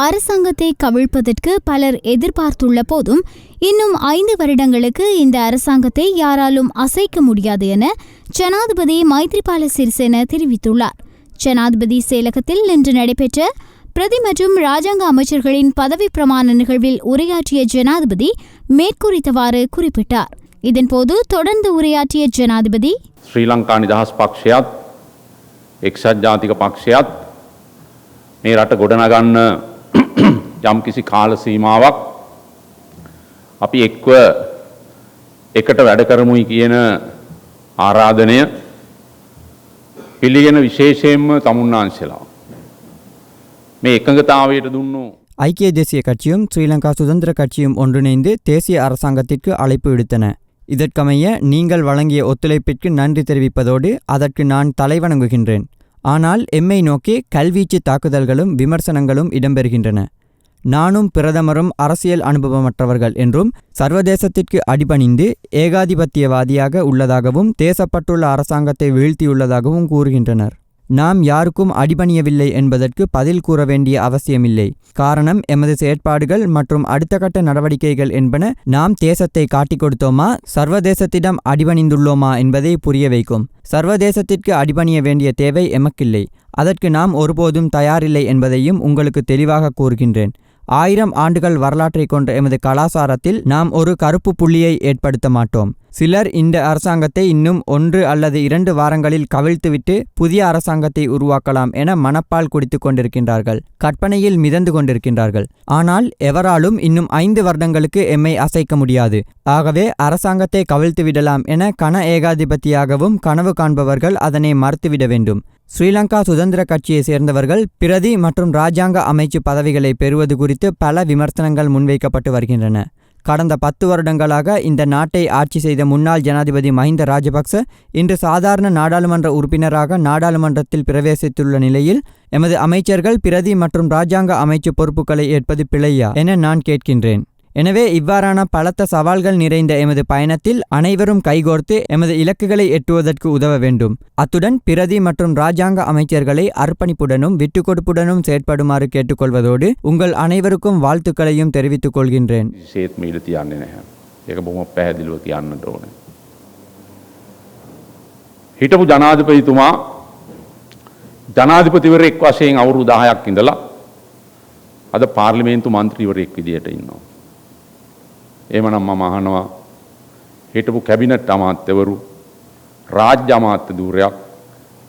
அரசாங்கத்தை கவிழ்ப்பதற்கு பலர் எதிர்பார்த்துள்ள போதும் இன்னும் 5 வருடங்களுக்கு இந்த அரசாங்கத்தை யாராலும் அசைக்க முடியாது என ஜனாதிபதி மைத்ரிபால சிறிசேன தெரிவித்துள்ளார். ஜனாதிபதி செயலகத்தில் இன்று நடைபெற்ற பிரதி மற்றும் ராஜாங்க அமைச்சர்களின் பதவி பிரமாண நிகழ்வில் உரையாற்றிய ஜனாதிபதி மேற்குறித்தவாறு குறிப்பிட்டார். இதன்போது தொடர்ந்து உரையாற்றிய ஜனாதிபதி ஸ்ரீலங்கா நிதஹஸ் பக்ஷයත් එක්සත් ජාතික පක්ෂයත් මේ රට ගොඩනගන්න යම් කිසි කාල සීමාවක් අපි එක්ව එකට වැඩ කරමුයි කියන ආරාධනය පිළිගෙන විශේෂයෙන්ම තමුන්නාන්සලා මේ එකඟතාවයට දුන්නු ஐக்கிய தேசிய கட்சியும் ஸ்ரீலங்கா சுதந்திர கட்சியும் ஒன்றிணைந்து தேசிய அரசாங்கத்திற்கு அழைப்பு விடுத்தன. இதற்கமைய நீங்கள் வழங்கிய ஒத்துழைப்பிற்கு நன்றி தெரிவிப்பதோடு அதற்கு நான் தலைவணங்குகின்றேன். ஆனால் எம்மை நோக்கி கல்வீச்சு தாக்குதல்களும் விமர்சனங்களும் இடம்பெறுகின்றன. நானும் பிரதமரும் அரசியல் அனுபவமற்றவர்கள் என்றும் சர்வதேசத்திற்கு அடிபணிந்து ஏகாதிபத்தியவாதியாக உள்ளதாகவும் தேசப்பட்டுள்ள அரசாங்கத்தை வீழ்த்தியுள்ளதாகவும் கூறுகின்றனர். நாம் யாருக்கும் அடிபணியவில்லை என்பதற்கு பதில் கூற வேண்டிய அவசியமில்லை. காரணம் எமது செயற்பாடுகள் மற்றும் அடுத்த கட்ட நடவடிக்கைகள் என்பன நாம் தேசத்தை காட்டிக் கொடுத்தோமா சர்வதேசத்திடம் அடிபணிந்துள்ளோமா என்பதை புரிய வைக்கும். சர்வதேசத்திற்கு அடிபணிய வேண்டிய தேவை எமக்கில்லை. அதற்கு நாம் ஒருபோதும் தயாரில்லை என்பதையும் உங்களுக்கு தெளிவாக கூறுகின்றேன். 1000 ஆண்டுகள் வரலாற்றை கொண்ட எமது கலாசாரத்தில் நாம் ஒரு கருப்பு புள்ளியை ஏற்படுத்த மாட்டோம். சிலர் இந்த அரசாங்கத்தை இன்னும் 1 அல்லது 2 வாரங்களில் கவிழ்த்துவிட்டு புதிய அரசாங்கத்தை உருவாக்கலாம் என மனப்பால் குடித்து கொண்டிருக்கின்றார்கள். கற்பனையில் மிதந்து கொண்டிருக்கின்றார்கள். ஆனால் எவராலும் இன்னும் 5 வருடங்களுக்கு எம்மை அசைக்க முடியாது. ஆகவே அரசாங்கத்தை கவிழ்த்துவிடலாம் என கன ஏகாதிபத்தியாகவும் கனவு காண்பவர்கள் அதனை மறுத்துவிட வேண்டும். ஸ்ரீலங்கா சுதந்திர கட்சியை சேர்ந்தவர்கள் பிரதி மற்றும் ராஜாங்க அமைச்சு பதவிகளை பெறுவது குறித்து பல விமர்சனங்கள் முன்வைக்கப்பட்டு வருகின்றன. கடந்த 10 வருடங்களாக இந்த நாட்டை ஆட்சி செய்த முன்னாள் ஜனாதிபதி மஹிந்த ராஜபக்ச இன்று சாதாரண நாடாளுமன்ற உறுப்பினராக நாடாளுமன்றத்தில் பிரவேசித்துள்ள நிலையில் எமது அமைச்சர்கள் பிரதி மற்றும் ராஜாங்க அமைச்சு பொறுப்புகளை ஏற்பது பிழையா என நான் கேட்கின்றேன். எனவே இவ்வாறான பலத்த சவால்கள் நிறைந்த எமது பயணத்தில் அனைவரும் கைகோர்த்து எமது இலக்குகளை எட்டுவதற்கு உதவ வேண்டும். அத்துடன் பிரதி மற்றும் ராஜாங்க அமைச்சர்களை அர்ப்பணிப்புடனும் விட்டுக்கொடுப்புடனும் செயற்படுமாறு கேட்டுக்கொள்வதோடு உங்கள் அனைவருக்கும் வாழ்த்துக்களையும் தெரிவித்துக் கொள்கின்றேன். හිටපු ජනාධිපතිතුමා ජනාධිපතිවරයෙක් වශයෙන් අවුරුදු 10ක් ඉඳලා අද පාර්ලිමේන්තු මන්ත්‍රීවරයෙක් විදියට ඉන්නවා. එහෙමනම් මම අහනවා හිටපු කැබිනට් අමාත්‍යවරු රාජ්‍ය අමාත්‍ය ධූරයක්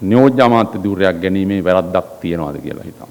නියෝජ්‍ය අමාත්‍ය ධූරයක් ගැනීමේ වැරද්දක් තියනවාද කියලා හිතනවා.